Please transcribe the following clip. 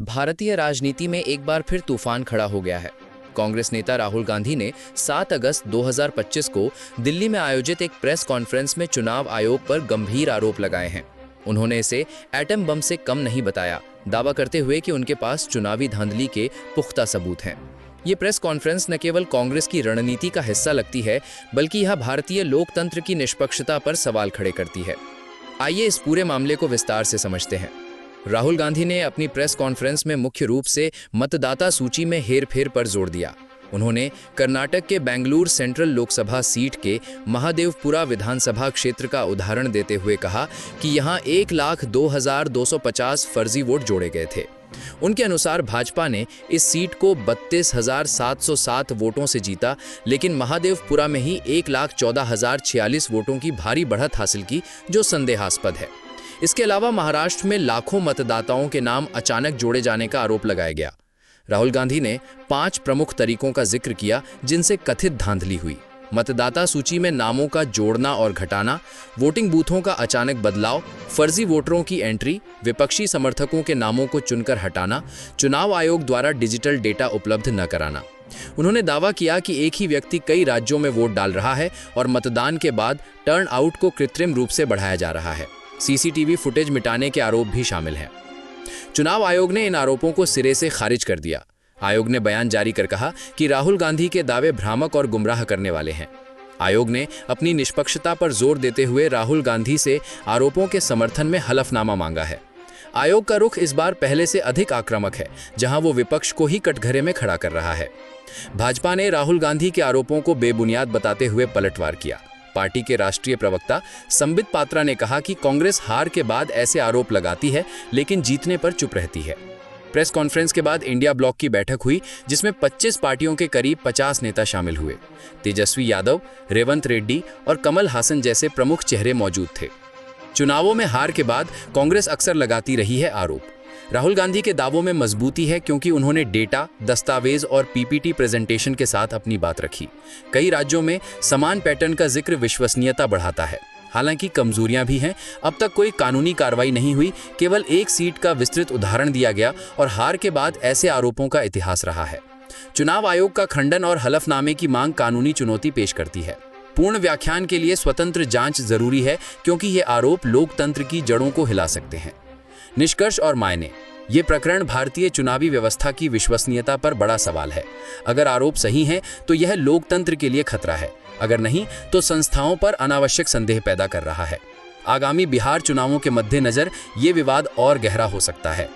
भारतीय राजनीति में एक बार फिर तूफान खड़ा हो गया है। कांग्रेस नेता राहुल गांधी ने 7 अगस्त 2025 को दिल्ली में आयोजित एक प्रेस कॉन्फ्रेंस में चुनाव आयोग पर गंभीर आरोप लगाए हैं। उन्होंने इसे एटम बम से कम नहीं बताया, दावा करते हुए कि उनके पास चुनावी धांधली के पुख्ता सबूत हैं। ये प्रेस कॉन्फ्रेंस न केवल कांग्रेस की रणनीति का हिस्सा लगती है, बल्कि यह भारतीय लोकतंत्र की निष्पक्षता पर सवाल खड़े करती है। आइए इस पूरे मामले को विस्तार से समझते हैं। राहुल गांधी ने अपनी प्रेस कॉन्फ्रेंस में मुख्य रूप से मतदाता सूची में हेरफेर पर जोर दिया। उन्होंने कर्नाटक के बेंगलुरु सेंट्रल लोकसभा सीट के महादेवपुरा विधानसभा क्षेत्र का उदाहरण देते हुए कहा कि यहां 1,02,250 फर्जी वोट जोड़े गए थे। उनके अनुसार भाजपा ने इस सीट को 32,707 वोटों से जीता, लेकिन महादेवपुरा में ही 1,14,046 वोटों की भारी बढ़त हासिल की, जो संदेहास्पद है। इसके अलावा महाराष्ट्र में लाखों मतदाताओं के नाम अचानक जोड़े जाने का आरोप लगाया गया। राहुल गांधी ने 5 प्रमुख तरीकों का जिक्र किया जिनसे कथित धांधली हुई: मतदाता सूची में नामों का जोड़ना और घटाना, वोटिंग बूथों का अचानक बदलाव, फर्जी वोटरों की एंट्री, विपक्षी समर्थकों के नामों को चुनकर हटाना, चुनाव आयोग द्वारा डिजिटल डेटा उपलब्ध न कराना। उन्होंने दावा किया कि एक ही व्यक्ति कई राज्यों में वोट डाल रहा है और मतदान के बाद टर्न आउट को कृत्रिम रूप से बढ़ाया जा रहा है। सीसीटीवी फुटेज मिटाने के आरोप भी शामिल हैं। चुनाव आयोग ने इन आरोपों को सिरे से खारिज कर दिया। आयोग ने बयान जारी कर कहा कि राहुल गांधी के दावे भ्रामक और गुमराह करने वाले हैं। आयोग ने अपनी निष्पक्षता पर जोर देते हुए राहुल गांधी से आरोपों के समर्थन में हलफनामा मांगा है। आयोग का रुख इस बार पहले से अधिक आक्रामक है, जहां वो विपक्ष को ही कटघरे में खड़ा कर रहा है। भाजपा ने राहुल गांधी के आरोपों को बेबुनियाद बताते हुए पलटवार किया। पार्टी के राष्ट्रीय प्रवक्ता संबित पात्रा ने कहा कि कांग्रेस हार के बाद ऐसे आरोप लगाती है, लेकिन जीतने पर चुप रहती है। प्रेस कॉन्फ्रेंस के बाद इंडिया ब्लॉक की बैठक हुई, जिसमें 25 पार्टियों के करीब 50 नेता शामिल हुए। तेजस्वी यादव, रेवंत रेड्डी और कमल हासन जैसे प्रमुख चेहरे मौजूद थे। चुनावों में हार के बाद कांग्रेस अक्सर लगाती रही है आरोप। राहुल गांधी के दावों में मजबूती है क्योंकि उन्होंने डेटा, दस्तावेज और पीपीटी प्रेजेंटेशन के साथ अपनी बात रखी। कई राज्यों में समान पैटर्न का जिक्र विश्वसनीयता बढ़ाता है। हालांकि कमजोरियां भी हैं। अब तक कोई कानूनी कार्रवाई नहीं हुई, केवल एक सीट का विस्तृत उदाहरण दिया गया और हार के बाद ऐसे आरोपों का इतिहास रहा है। चुनाव आयोग का खंडन और हलफनामे की मांग कानूनी चुनौती पेश करती है। पूर्ण व्याख्यान के लिए स्वतंत्र जांच जरूरी है, क्योंकि ये आरोप लोकतंत्र की जड़ों को हिला सकते हैं। निष्कर्ष और मायने: ये प्रकरण भारतीय चुनावी व्यवस्था की विश्वसनीयता पर बड़ा सवाल है। अगर आरोप सही हैं, तो यह लोकतंत्र के लिए खतरा है। अगर नहीं, तो संस्थाओं पर अनावश्यक संदेह पैदा कर रहा है। आगामी बिहार चुनावों के मद्देनजर ये विवाद और गहरा हो सकता है।